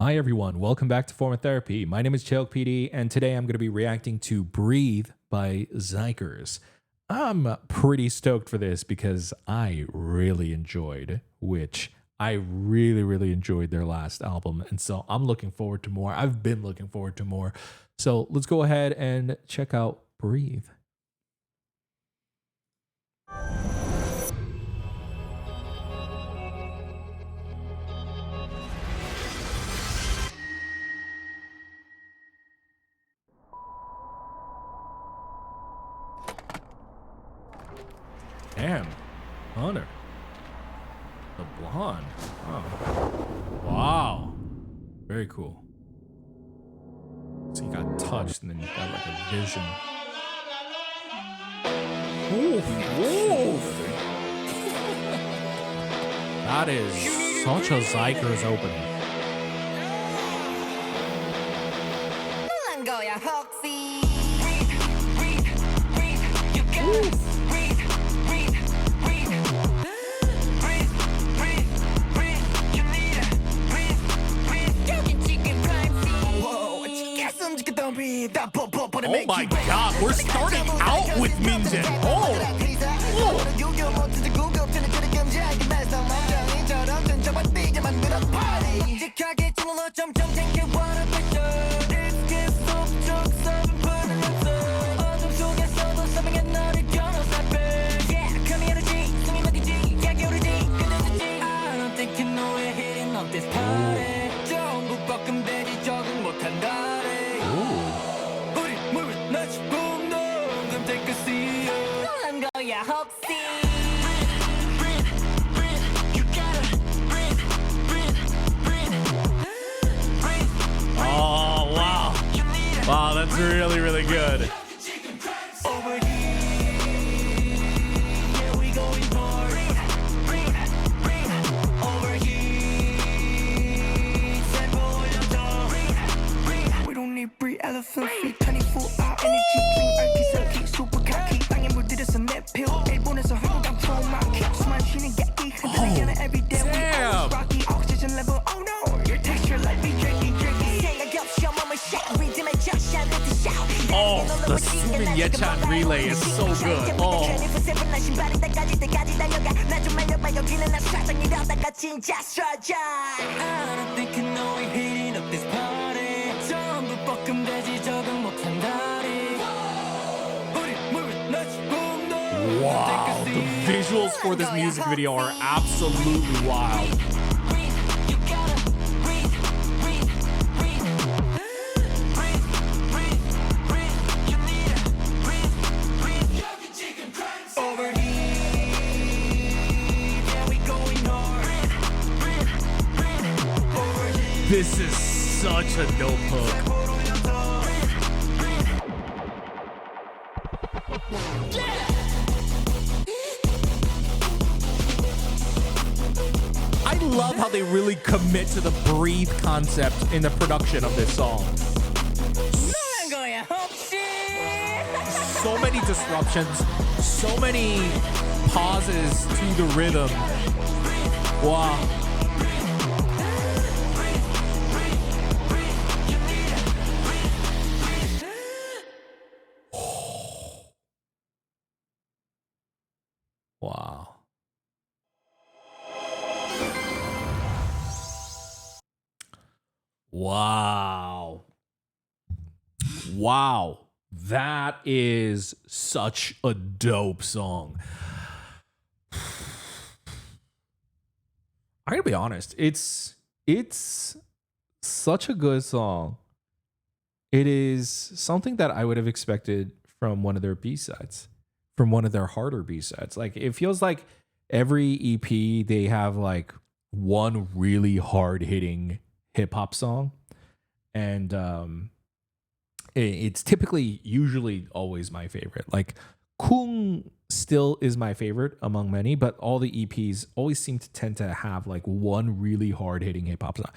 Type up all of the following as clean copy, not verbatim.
Hi everyone, welcome back to Form of Therapy. My name is Cheok PD, and today I'm going to be reacting to Breathe by Xikers. I'm pretty stoked for this because I really enjoyed really enjoyed their last album, and so I'm looking forward to more. I've been looking forward to more. So let's go ahead and check out Breathe. Damn, Hunter. The blonde. Oh. Wow. Very cool. So you got touched and then you got like a vision. Ooh, whoa. That is such a Xikers opening. Oh my god, we're starting out with Minjin. Oh! Oh, wow. Wow, that's really, really good. We don't need breed elephant feet 24-hour energy drink 알기살기 super cocky 땅에 물들여서 내 pill 일본에서 한국당 트로마키 숨만 쉬는 게 흔들리는 everyday we always rocky oxygen level oh no your texture like me jerky 생각 없이 몸을 shake rhythm에 just shout to shout Oh, the Sumin Yechan relay is so good. Oh. Wow, the visuals for this music video are absolutely wild. This is such a dope hook. I love how they really commit to the breathe concept in the production of this song. So many disruptions, so many pauses to the rhythm. Wow. Wow. Wow. Wow. That is such a dope song. I gotta be honest, it's such a good song. It is something that I would have expected from one of their B-sides, from one of their harder B-sides. Like, it feels like every EP they have like one really hard-hitting hip-hop song, and it's typically usually always my favorite. Like, Kung still is my favorite among many, but all the EPs always seem to tend to have like one really hard-hitting hip-hop song.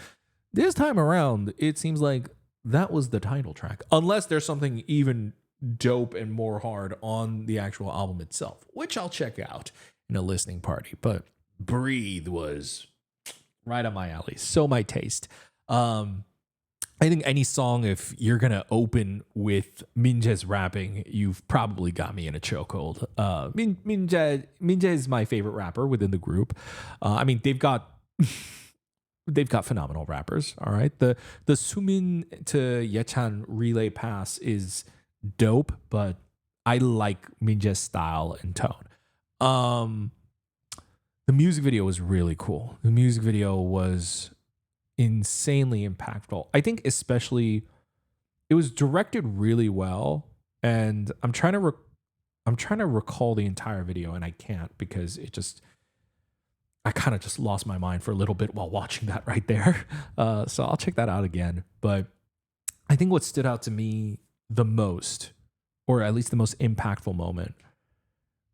This time around, it seems like that was the title track, unless there's something even dope and more hard on the actual album itself, which I'll check out in a listening party. But Breathe was right up my alley, so my taste. Um, I think any song, if you're gonna open with Minja's rapping, you've probably got me in a chokehold. Minja is my favorite rapper within the group. I mean, they've got phenomenal rappers. All right, the Sumin to Yechan relay pass is dope, but I like Minja's style and tone. Um, the music video was really cool. The music video was insanely impactful. I think especially it was directed really well, and I'm trying to recall the entire video, and I can't because I kind of just lost my mind for a little bit while watching that right there. So I'll check that out again. But I think what stood out to me the most, or at least the most impactful moment,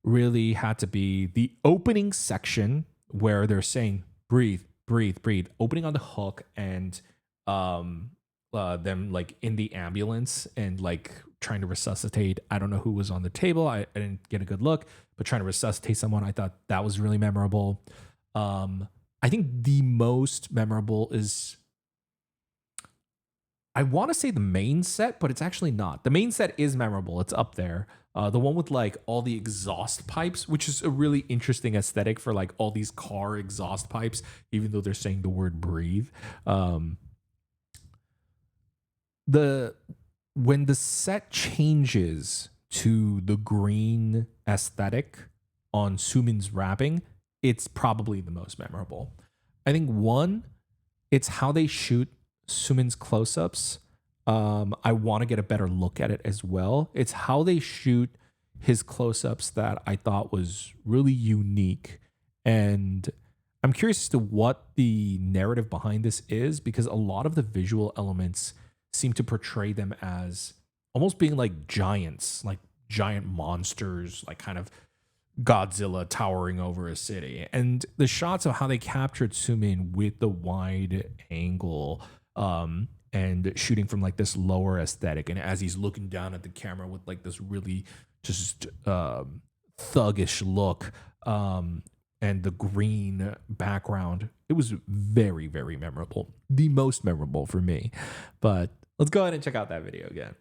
really had to be the opening section where they're saying breathe, breathe, breathe, opening on the hook, and them like in the ambulance and like trying to resuscitate. I don't know who was on the table. I didn't get a good look, but trying to resuscitate someone, I thought that was really memorable. I think the most memorable is, I want to say the main set, but it's actually not. The main set is memorable. It's up there. The one with like all the exhaust pipes, which is a really interesting aesthetic for like all these car exhaust pipes, even though they're saying the word breathe. When the set changes to the green aesthetic on Sumin's rapping, it's probably the most memorable. I think one, it's how they shoot Sumin's close-ups. I want to get a better look at it as well. It's how they shoot his close-ups that I thought was really unique. And I'm curious as to what the narrative behind this is, because a lot of the visual elements seem to portray them as almost being like giants, like giant monsters, like kind of Godzilla towering over a city. And the shots of how they captured Sumin with the wide angle, and shooting from like this lower aesthetic, and as he's looking down at the camera with like this really just thuggish look, and the green background, it was very, very memorable. The most memorable for me. But let's go ahead and check out that video again.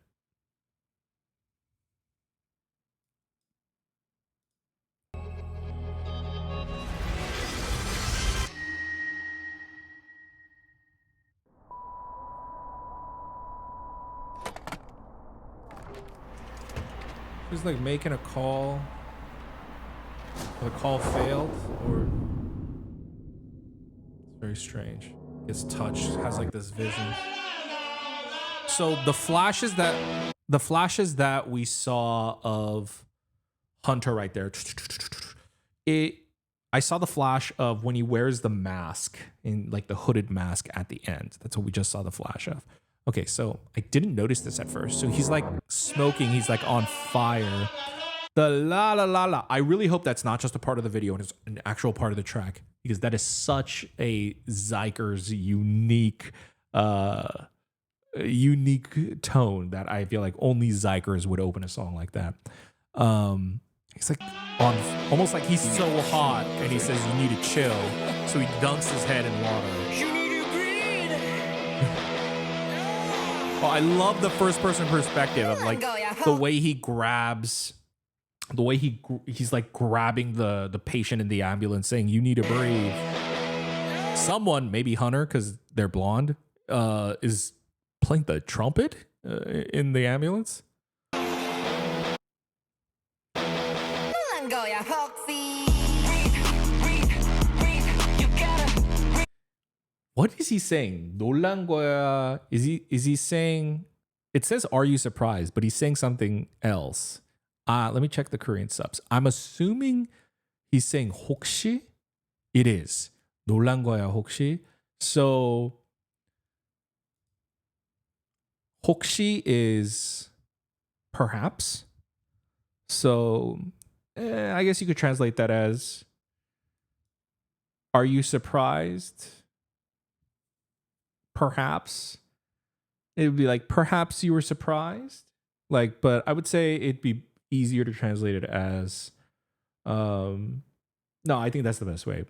He's like making a call. The call failed, or it's very strange. Gets touched, has like this vision. So the flashes that we saw of Hunter right there, I saw the flash of when he wears the mask, in like the hooded mask at the end. That's what we just saw the flash of. Okay, so I didn't notice this at first. So he's like smoking, he's like on fire. The la la la la. I really hope that's not just a part of the video and it's an actual part of the track, because that is such a xikers unique tone that I feel like only xikers would open a song like that. He's like on, almost like he's so hot, and he says you need to chill, so he dunks his head in water. Well, I love the first person perspective of like the way he grabs, the way he's like grabbing the patient in the ambulance, saying you need to breathe. Someone, maybe Hunter, because they're blonde, is playing the trumpet in the ambulance. What is he saying? 놀란 거야. Is he saying? It says "Are you surprised?" But he's saying something else. Let me check the Korean subs. I'm assuming he's saying 혹시. It is 놀란 거야 혹시. So 혹시 is perhaps. So I guess you could translate that as, are you surprised? Perhaps. It would be like, perhaps you were surprised. Like, but I would say it'd be easier to translate it as, no, I think that's the best way.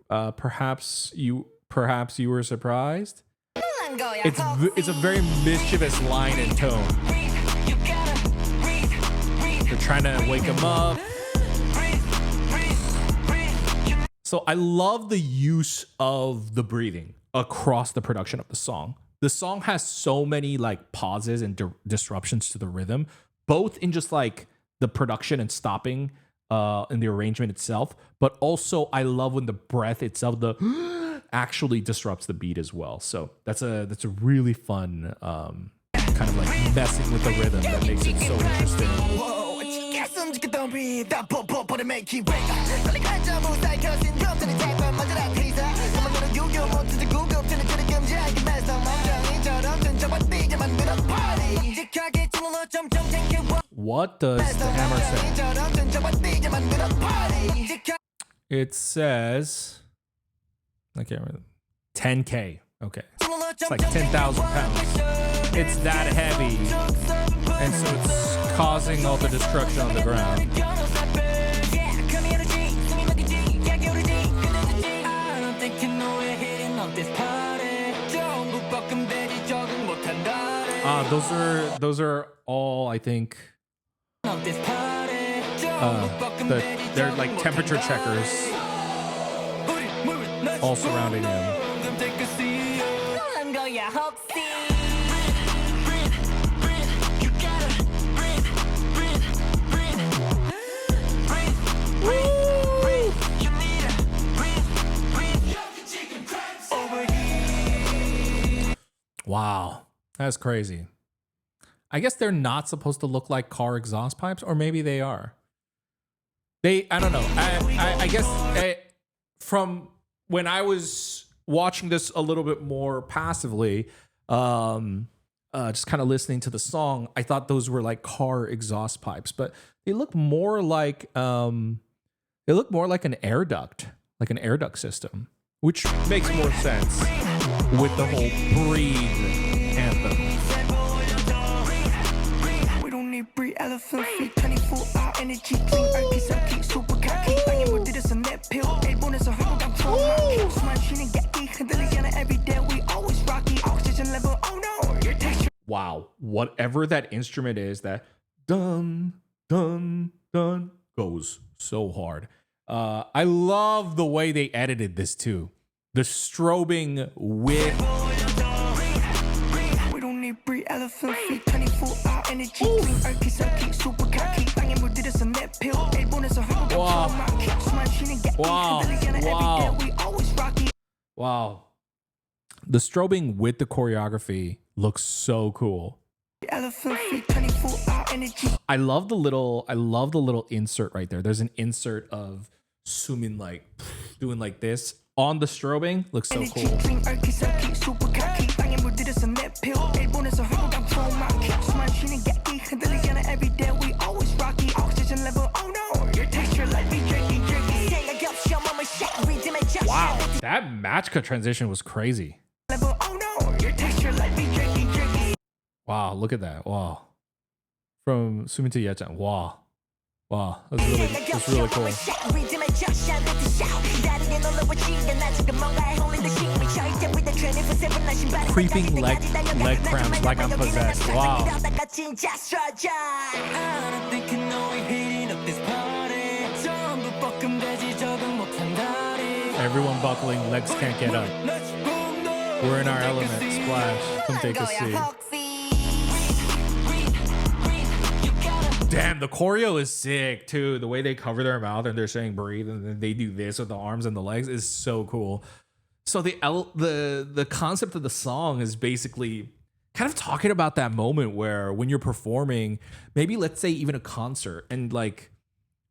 Perhaps you were surprised. It's a very mischievous line and tone. They're trying to wake him up. So I love the use of the breathing across the production of the song. The song has so many like pauses and disruptions to the rhythm, both in just like the production and stopping in the arrangement itself, but also I love when the breath itself actually disrupts the beat as well. So that's a really fun kind of like messing with the rhythm that makes it so interesting. What does the hammer say? It says, I can't remember. 10K. Okay. It's like 10,000 pounds. It's that heavy. And so it's causing all the destruction on the ground. Those are all, I think, they're like temperature checkers all surrounding him. Wow, that's crazy. I guess they're not supposed to look like car exhaust pipes, or maybe they are. I don't know. I guess from when I was watching this a little bit more passively, just kind of listening to the song, I thought those were like car exhaust pipes, but they look more like an air duct, like an air duct system, which makes more sense with the whole breathe anthem. Breed elephant feet 24-hour energy clean arkisalki super khaki 땅에 물들여서 내 pill 일본에서 한국당 통화기 수많은 쉬는 객기 흔들리지 않아 everyday we always rocky oxygen level oh no your texture. Wow, whatever that instrument is, that dun dun dun goes so hard. I love the way they edited this too. The strobing with breed elephant feet 24-hour energy clean arkisalki super khaki 땅에 물들여서 내 pill 일본에서 한국당 통화기 수많은 쉬는 객기 흔들리지 않아 everyday we always rocky. Wow. The strobing with the choreography looks so cool. Elephant feet 24-hour energy. I love the little insert right there. There's an insert of Sumin like doing like this on the strobing. Looks so cool. Wow, that matchka transition was crazy. Wow, look at that. Wow. From Sumin to Yechan. Wow. Wow, that's really cool. Creeping leg cramps like I'm possessed. Wow. Everyone buckling, legs can't get up. We're in our element. Splash. Come take a seat. Damn, the choreo is sick too. The way they cover their mouth and they're saying breathe and then they do this with the arms and the legs is so cool. So the concept of the song is basically kind of talking about that moment where when you're performing, maybe let's say even a concert, and like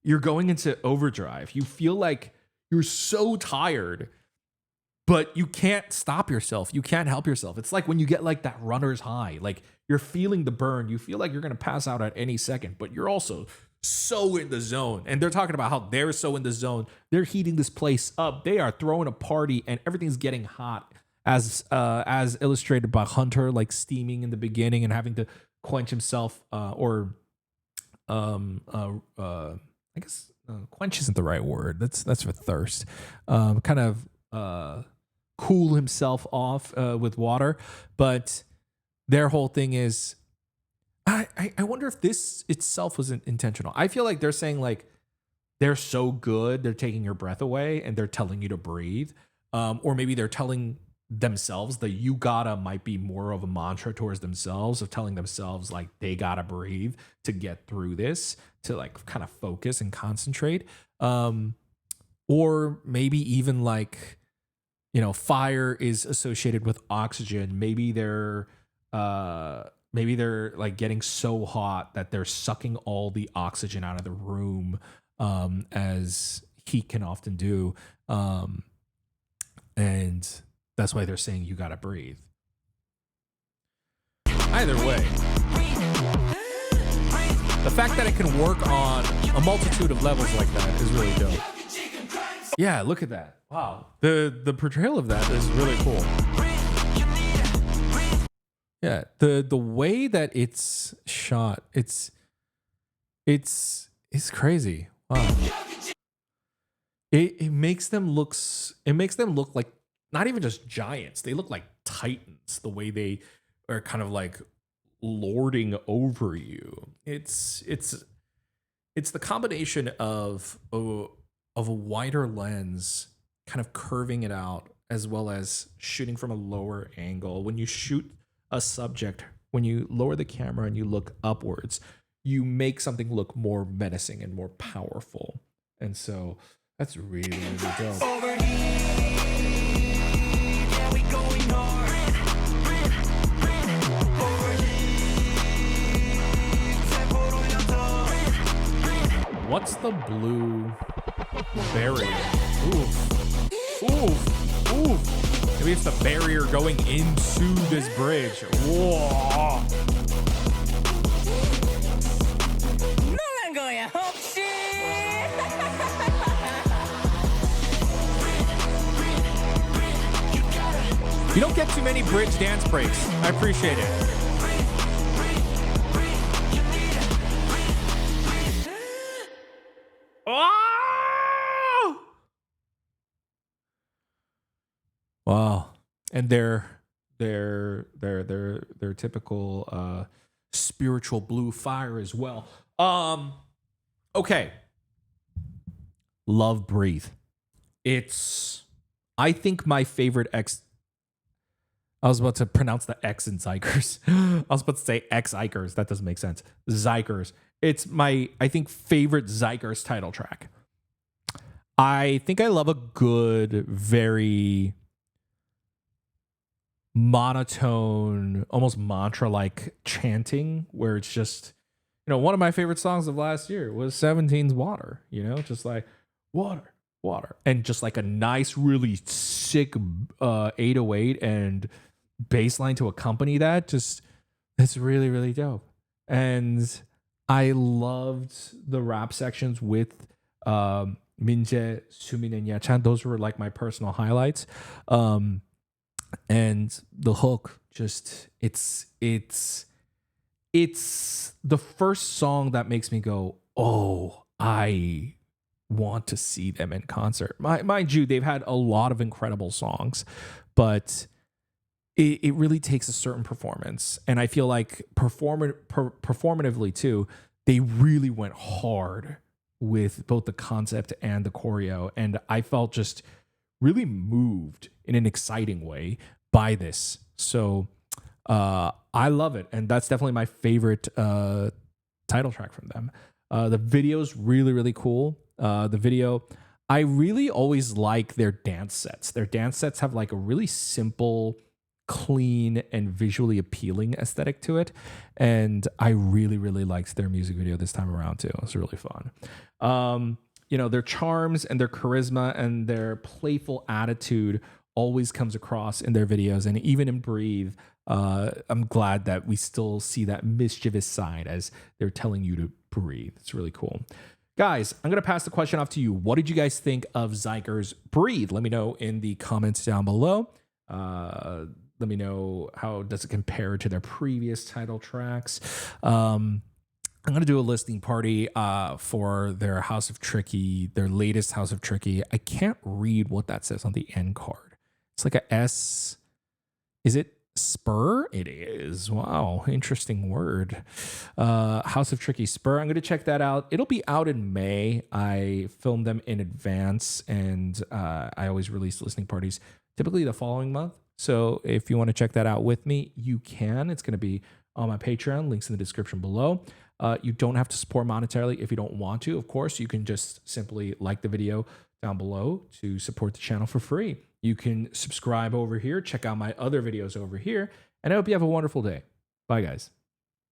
you're going into overdrive. You feel like you're so tired, but you can't stop yourself. You can't help yourself. It's like when you get like that runner's high, like you're feeling the burn. You feel like you're going to pass out at any second, but you're also so in the zone. And they're talking about how they're so in the zone. They're heating this place up. They are throwing a party and everything's getting hot, as illustrated by Hunter, like steaming in the beginning and having to quench himself I guess quench isn't the right word. That's for thirst. Kind of cool himself off with water. But their whole thing is, I wonder if this itself was intentional. I feel like they're saying like they're so good, they're taking your breath away and they're telling you to breathe. Or maybe they're telling themselves that you gotta might be more of a mantra towards themselves of telling themselves like they gotta breathe to get through this, to like kind of focus and concentrate. Or maybe even like, fire is associated with oxygen. Maybe they're like getting so hot that they're sucking all the oxygen out of the room, as heat can often do. And that's why they're saying you gotta breathe. Either way, the fact that it can work on a multitude of levels like that is really dope. Yeah, look at that. Wow. The portrayal of that is really cool. Yeah, the way that it's shot, it's crazy. Wow. It makes them look like not even just giants. They look like titans, the way they are kind of like lording over you. It's the combination of a wider lens kind of curving it out, as well as shooting from a lower angle. When you shoot a subject, when you lower the camera and you look upwards, you make something look more menacing and more powerful. And so that's really, really dope. What's the blue barrier? Oof. Oof. Oof. Maybe it's the barrier going into this bridge. Whoa. You don't get too many bridge dance breaks. I appreciate it. Oh! Wow. And their typical spiritual blue fire as well. Okay. Love Breathe. It's, I think, my favorite I was about to pronounce the X in xikers. I was about to say xikers. That doesn't make sense. Xikers. It's my, I think, favorite xikers title track. I think I love a good, very monotone, almost mantra-like chanting, where it's just, one of my favorite songs of last year was 17's Water, just like water, water. And just like a nice, really sick 808 and bass line to accompany that. Just, it's really, really dope. And I loved the rap sections with Minjae, Sumin, and Yachan. Those were like my personal highlights. And the hook, just it's the first song that makes me go, oh, I want to see them in concert. Mind you, they've had a lot of incredible songs, but it really takes a certain performance. And I feel like performatively too, they really went hard with both the concept and the choreo. And I felt just really moved in an exciting way by this. So I love it. And that's definitely my favorite title track from them. The video's really, really cool. The video, I really always like their dance sets. Their dance sets have like a really simple, clean, and visually appealing aesthetic to it. And I really, really liked their music video this time around too. It was really fun. Their charms and their charisma and their playful attitude always comes across in their videos. And even in Breathe, I'm glad that we still see that mischievous side as they're telling you to breathe. It's really cool. Guys, I'm going to pass the question off to you. What did you guys think of xikers Breathe? Let me know in the comments down below. Let me know, how does it compare to their previous title tracks? I'm going to do a listening party for their House of Tricky, their latest House of Tricky. I can't read what that says on the end card. It It's like a S. Is it spur? It is. Wow, interesting word. House of Tricky Spur. I'm going to check that out. It'll be out in May. I filmed them in advance, and I always release listening parties typically the following month. So if you want to check that out with me, you can. It's going to be on my Patreon. Links in the description below. You don't have to support monetarily if you don't want to. Of course, you can just simply like the video down below to support the channel for free. You can subscribe over here, check out my other videos over here, and I hope you have a wonderful day. Bye, guys.